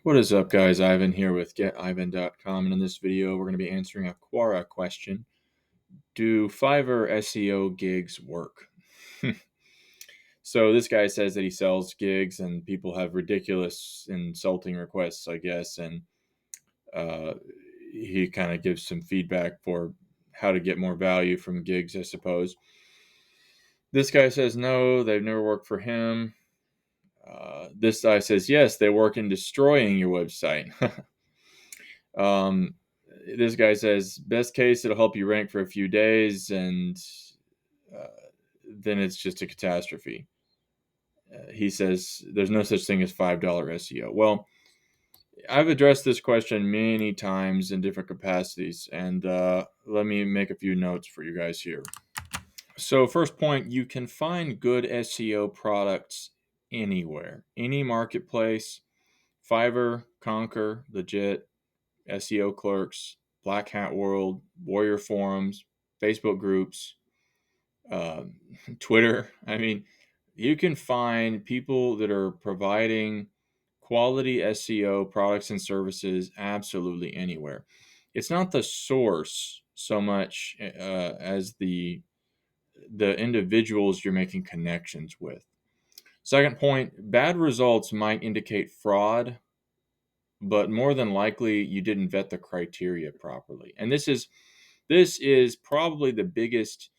What is up, guys? Ivan here with GetIvan.com, and in this video, we're going to be answering a Quora question. Do Fiverr SEO gigs work? So this guy says that he sells gigs, and people have ridiculous, insulting requests, I guess, and uh, he kind of gives some feedback for how to get more value from gigs, I suppose. This guy says no, they've never worked for him. This guy says yes, they work in destroying your website. Um, this guy says, best case, it'll help you rank for a few days, and uh, then it's just a catastrophe. He says there's no such thing as $5 SEO. Well, I've addressed this question many times in different capacities, and let me make a few notes for you guys here. So, first point, you can find good SEO products anywhere, any marketplace. Fiverr, Conquer, Legit, SEO Clerks, Black Hat World, Warrior Forums, Facebook groups, uh, Twitter. I mean, you can find people that are providing quality SEO products and services absolutely anywhere. It's not the source so much as the individuals you're making connections with. Second point, bad results might indicate fraud, but more than likely you didn't vet the criteria properly. And this is probably the biggest.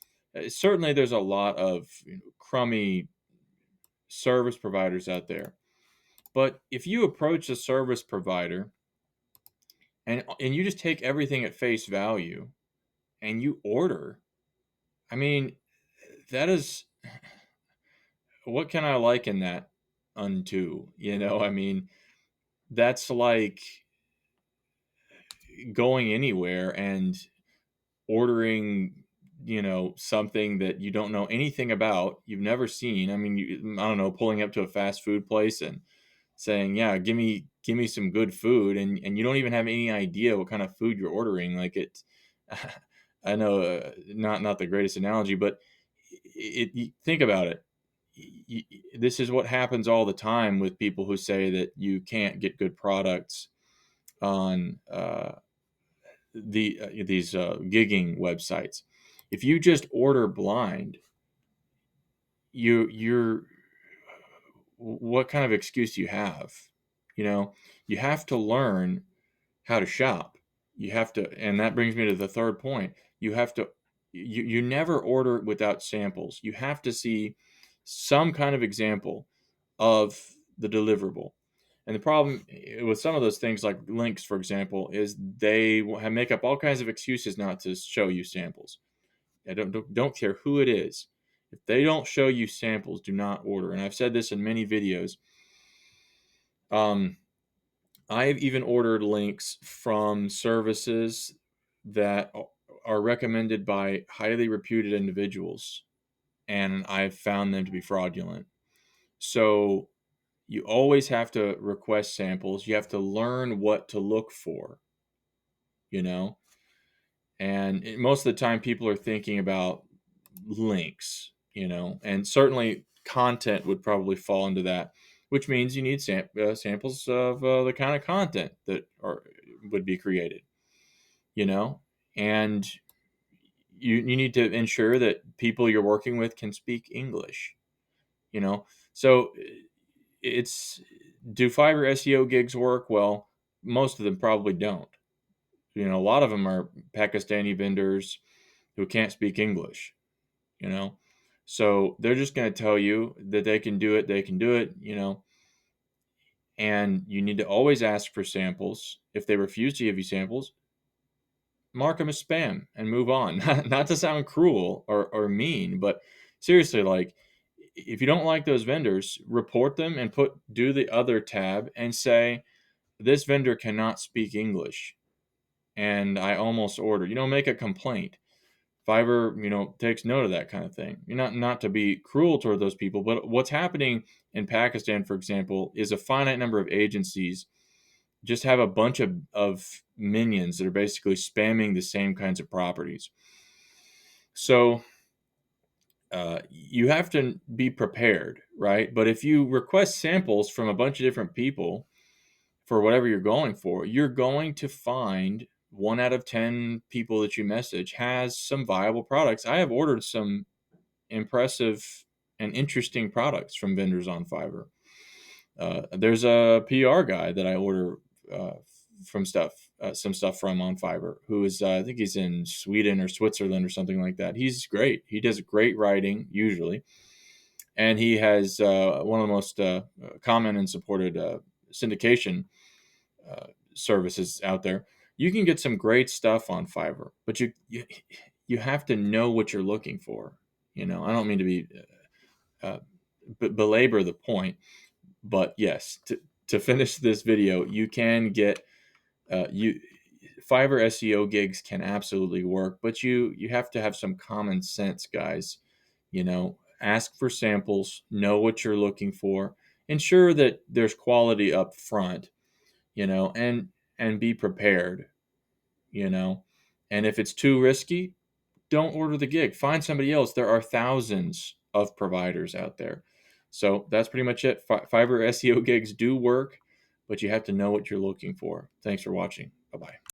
Certainly, there's a lot of crummy service providers out there, but if you approach a service provider and you just take everything at face value and you order, I mean, that is what can I liken that unto? I mean, that's like going anywhere and ordering something that you don't know anything about, you've never seen. I mean, I don't know, pulling up to a fast food place and saying, yeah, give me some good food, and you don't even have any idea what kind of food you're ordering. Like, it's I know, not the greatest analogy, but think about it. This is what happens all the time with people who say that you can't get good products on these gigging websites. If you just order blind, you're what kind of excuse do you have? You know, you have to learn how to shop. You have to, and that brings me to the third point. You have to, you never order without samples. You have to see some kind of example of the deliverable. And the problem with some of those things, like links, for example, is they make up all kinds of excuses not to show you samples. I don't care who it is. If they don't show you samples, do not order. And I've said this in many videos. Um, I've even ordered links from services that are recommended by highly reputed individuals, and I've found them to be fraudulent. So you always have to request samples. You have to learn what to look for, you know? And most of the time, people are thinking about links, and certainly content would probably fall into that, which means you need samples of the kind of content that would be created, you know, and you need to ensure that people you're working with can speak English, you know. So it's do Fiverr SEO gigs work? Well, most of them probably don't. A lot of them are Pakistani vendors who can't speak English, you know. So they're just going to tell you that they can do it, and you need to always ask for samples. If they refuse to give you samples, mark them as spam and move on. Not to sound cruel or mean, but seriously, like, if you don't like those vendors, report them and do the other tab and say, this vendor cannot speak English and I almost ordered. Make a complaint. Fiverr, takes note of that kind of thing. Not to be cruel toward those people, but what's happening in Pakistan, for example, is a finite number of agencies just have a bunch of minions that are basically spamming the same kinds of properties. So you have to be prepared, right? But if you request samples from a bunch of different people for whatever you're going for, you're going to find 1 out of 10 people that you message has some viable products. I have ordered some impressive and interesting products from vendors on Fiverr. There's a PR guy that I order uh, some stuff from on Fiverr, who is, I think he's in Sweden or Switzerland or something like that. He's great. He does great writing usually, and he has one of the most common and supported syndication services out there. You can get some great stuff on Fiverr, but you have to know what you're looking for. You know, I don't mean to be uh, belabor the point, but yes, to finish this video, you can get you Fiverr SEO gigs can absolutely work, but you have to have some common sense, guys. You know, ask for samples, know what you're looking for, ensure that there's quality up front, you know, and be prepared, you know. And if it's too risky, don't order the gig. Find somebody else. There are thousands of providers out there. So that's pretty much it. Fiverr SEO gigs do work, but you have to know what you're looking for. Thanks for watching. Bye-bye.